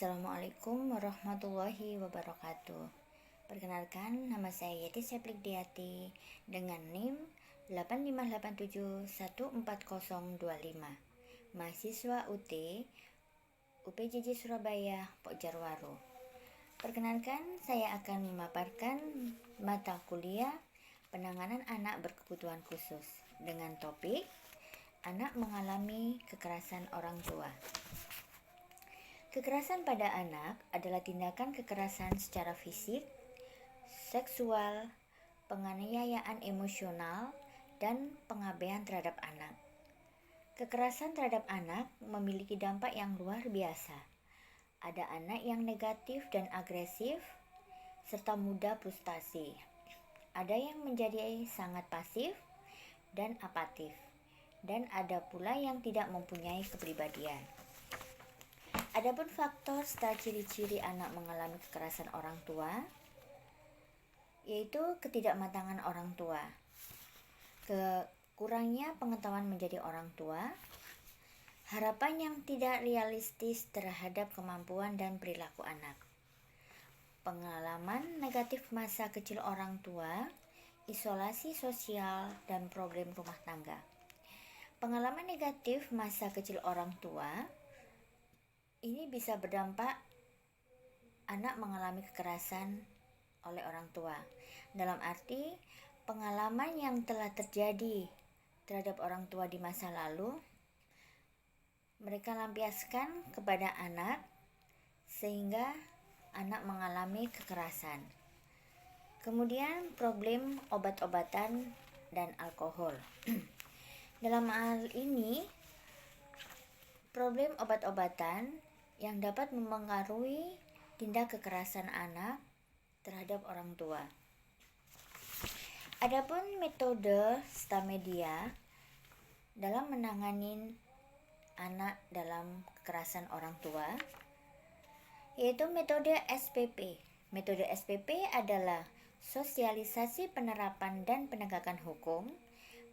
Assalamualaikum warahmatullahi wabarakatuh. Perkenalkan, nama saya Yeti Seplikdiati dengan NIM 8587140025, mahasiswa UT UPJJ Surabaya Pokjarwaru. Perkenalkan, saya akan memaparkan mata kuliah penanganan anak berkebutuhan khusus dengan topik anak mengalami kekerasan orang tua. Kekerasan pada anak adalah tindakan kekerasan secara fisik, seksual, penganiayaan emosional, dan pengabaian terhadap anak. Kekerasan terhadap anak memiliki dampak yang luar biasa. Ada anak yang negatif dan agresif, serta mudah frustasi. Ada yang menjadi sangat pasif dan apatif, dan ada pula yang tidak mempunyai kepribadian. Adapun faktor serta ciri-ciri anak mengalami kekerasan orang tua, yaitu ketidakmatangan orang tua, kurangnya pengetahuan menjadi orang tua, harapan yang tidak realistis terhadap kemampuan dan perilaku anak, pengalaman negatif masa kecil orang tua, isolasi sosial, dan problem rumah tangga. Pengalaman negatif masa kecil orang tua ini bisa berdampak anak mengalami kekerasan oleh orang tua. Dalam arti, pengalaman yang telah terjadi terhadap orang tua di masa lalu, mereka lampiaskan kepada anak sehingga anak mengalami kekerasan. Kemudian problem obat-obatan dan alkohol. Dalam hal ini, problem obat-obatan yang dapat mempengaruhi tindak kekerasan anak terhadap orang tua. Adapun metode STAMedia dalam menangani anak dalam kekerasan orang tua, yaitu metode SPP. Metode SPP adalah sosialisasi penerapan dan penegakan hukum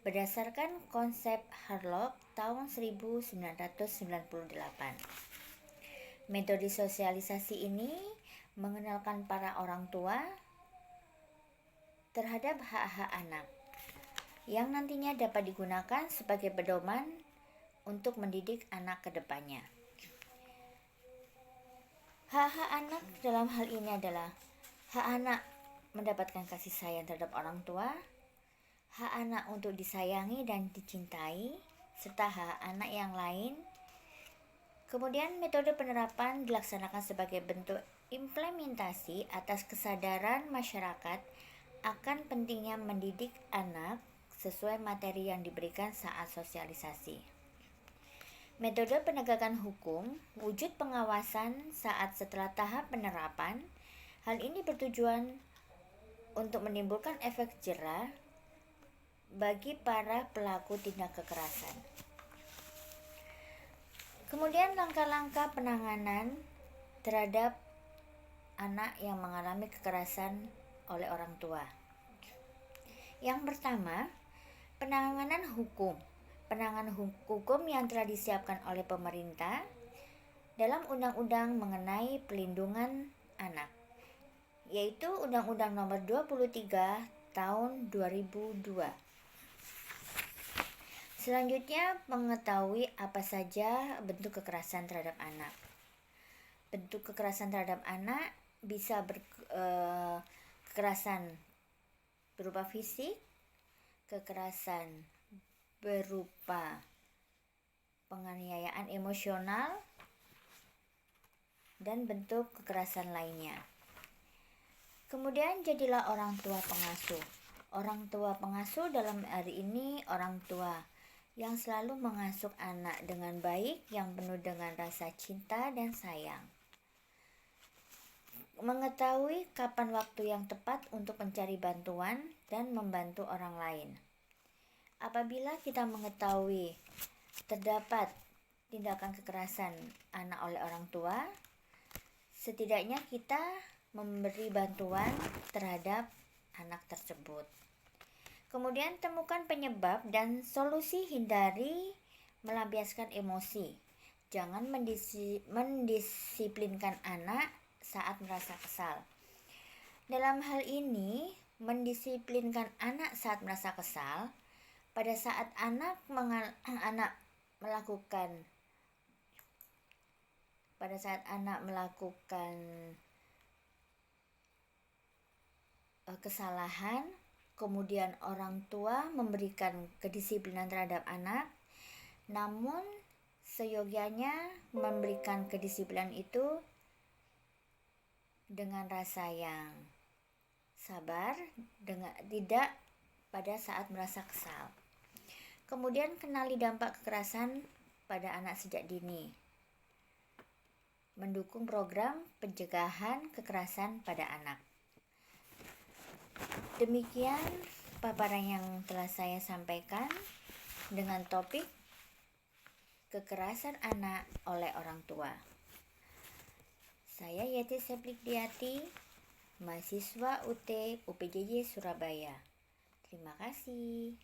berdasarkan konsep Harlock tahun 1998. Metode sosialisasi ini mengenalkan para orang tua terhadap hak-hak anak yang nantinya dapat digunakan sebagai pedoman untuk mendidik anak ke depannya. Hak-hak anak dalam hal ini adalah hak anak mendapatkan kasih sayang terhadap orang tua, hak anak untuk disayangi dan dicintai, serta hak anak yang lain. Kemudian metode penerapan dilaksanakan sebagai bentuk implementasi atas kesadaran masyarakat akan pentingnya mendidik anak sesuai materi yang diberikan saat sosialisasi. Metode penegakan hukum, wujud pengawasan saat setelah tahap penerapan. Hal ini bertujuan untuk menimbulkan efek jera bagi para pelaku tindak kekerasan. Kemudian langkah-langkah penanganan terhadap anak yang mengalami kekerasan oleh orang tua. Yang pertama, penanganan hukum. Penanganan hukum yang telah disiapkan oleh pemerintah dalam undang-undang mengenai pelindungan anak, yaitu Undang-Undang Nomor 23 Tahun 2002. Selanjutnya, mengetahui apa saja bentuk kekerasan terhadap anak. Bentuk kekerasan terhadap anak bisa kekerasan berupa fisik, kekerasan berupa penganiayaan emosional, dan bentuk kekerasan lainnya. Kemudian jadilah orang tua pengasuh. Orang tua pengasuh dalam hari ini orang tua yang selalu mengasuh anak dengan baik, yang penuh dengan rasa cinta dan sayang. Mengetahui kapan waktu yang tepat untuk mencari bantuan dan membantu orang lain. Apabila kita mengetahui terdapat tindakan kekerasan anak oleh orang tua, setidaknya kita memberi bantuan terhadap anak tersebut. Kemudian temukan penyebab dan solusi, hindari melampiaskan emosi. Jangan mendisiplinkan anak saat merasa kesal. Dalam hal ini, mendisiplinkan anak saat merasa kesal pada saat anak melakukan kesalahan, kemudian orang tua memberikan kedisiplinan terhadap anak, namun seyogianya memberikan kedisiplinan itu dengan rasa yang sabar, tidak pada saat merasa kesal. Kemudian kenali dampak kekerasan pada anak sejak dini. Mendukung program pencegahan kekerasan pada anak. Demikian paparan yang telah saya sampaikan dengan topik kekerasan anak oleh orang tua. Saya Yati Seplikdiati, mahasiswa UT UPJJ Surabaya. Terima kasih.